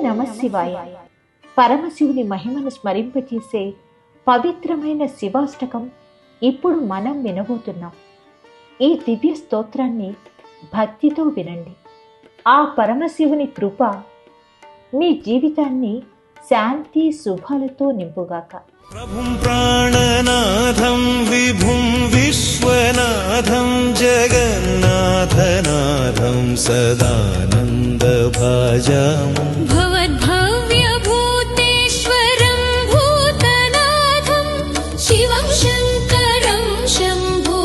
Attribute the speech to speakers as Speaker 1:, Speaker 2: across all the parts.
Speaker 1: నమ శివాయ. పరమశివుని మహిమను స్మరింపచేసే పవిత్రమైన శివాష్టకం ఇప్పుడు మనం వినబోతున్నాం. ఈ దివ్య స్తోత్రాన్ని భక్తితో వినండి. ఆ పరమశివుని కృప మీ జీవితాన్ని శాంతి శుభాలతో నింపుగాక.
Speaker 2: ప్రభుం ప్రాణనాథం విభుం విశ్వనాథం జగన్నాథనాథం సదానంద భాజామి.
Speaker 3: భవద్భవ్యభూతేశ్వరం భూతనాథం శివం శంకరం శంభుమీశానమీడే.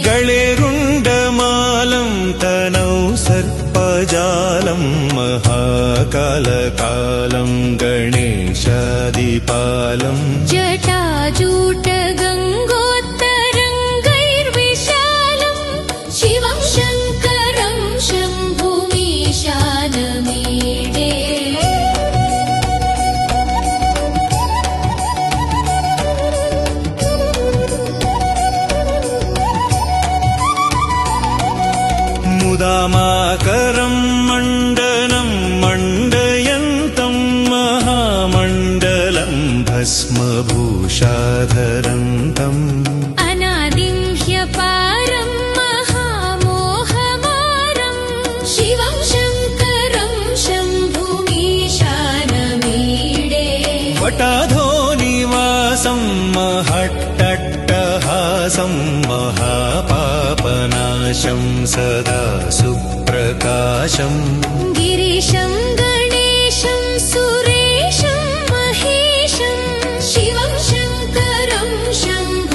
Speaker 2: గళేరుండమాలం తనౌ సర్పజాలం మహాకాలకాలం గణేశాదిపాలం.
Speaker 3: జటాజూటగంగోత్తరంగైర్విశాలం శివం శంకరం శంభుమీశానమీడే.
Speaker 2: ముదామాకరం మండనం మండయంతం మహామండలం భస్మభూషాధరంతం.
Speaker 3: అనాదిం హ్యపారం మహామోహమారం శివం శంకరం శంభుమీశానమీడే.
Speaker 2: వటాధోనివాసం మహట్టట్టహాసం మహాపాపనాశం సదా సుప్రకాశం.
Speaker 3: గిరీశం గణేశం సురేశం మహేశం శివం శంకరం శంభుమీశానమీడే.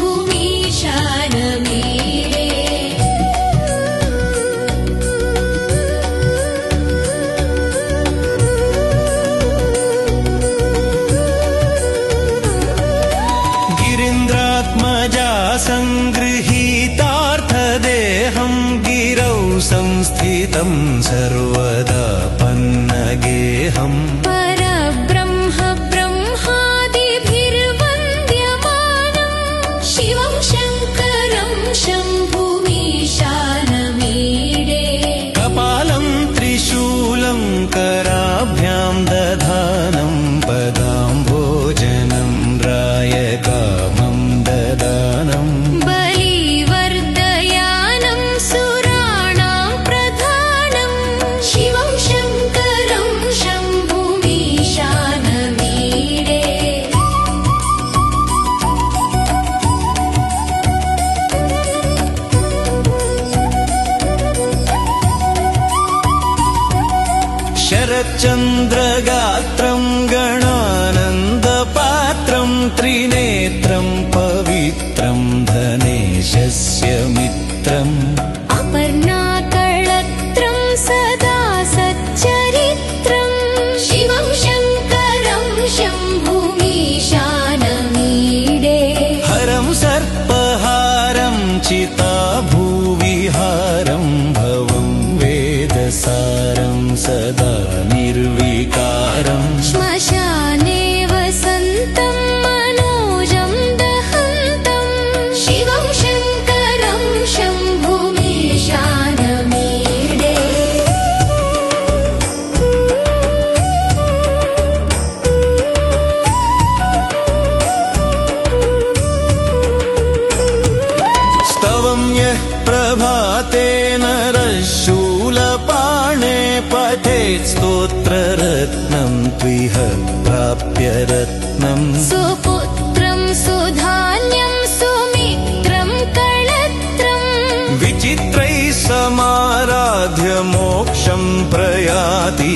Speaker 2: గిరీంద్రాత్మజా సంగృహీతార్థదేహం గిరౌ సంస్థితం సర్వదా పన్నగేహం.
Speaker 3: పరబ్రహ్మ బ్రహ్మాదిభిర్వంద్యమానం శివం శంకరం శంభుమీశానమీడే.
Speaker 2: కపాలం త్రిశూలం కరాభ్యాం దధానం పదాంభోజనం రాయకామం దదానం.
Speaker 3: బలివర్ధయానం సురాణాం ప్రధానం శివం శంకరం శంభుమీశానమీడే.
Speaker 2: శరచంద్రగాత్రం గణానందపాత్రం త్రినేత్రం పవిత్రం ధనేశస్య మిత్రం.
Speaker 3: అపర్ణాకళత్రం సదా సచ్చరిత్రం శివం శంకరం శంభుమీశానమీడే.
Speaker 2: హరం సర్పహారం చితాభూవిహారం భవం వేదసారం సదా నిర్వికారం.
Speaker 3: శ్మశానే వసంతం మనోజం దహంతం శివం శంకరం శంభుమీశానమీడే.
Speaker 2: స్తవం యః ప్రభాతే నరః శూలపాణే పఠేత్ స్తోత్రరత్నం త్విహ ప్రాప్య రత్నం.
Speaker 3: సుపుత్రం సుధాన్యం సుమిత్రం కళత్రం
Speaker 2: విచిత్రైః సమారాధ్య మోక్షం ప్రయాతి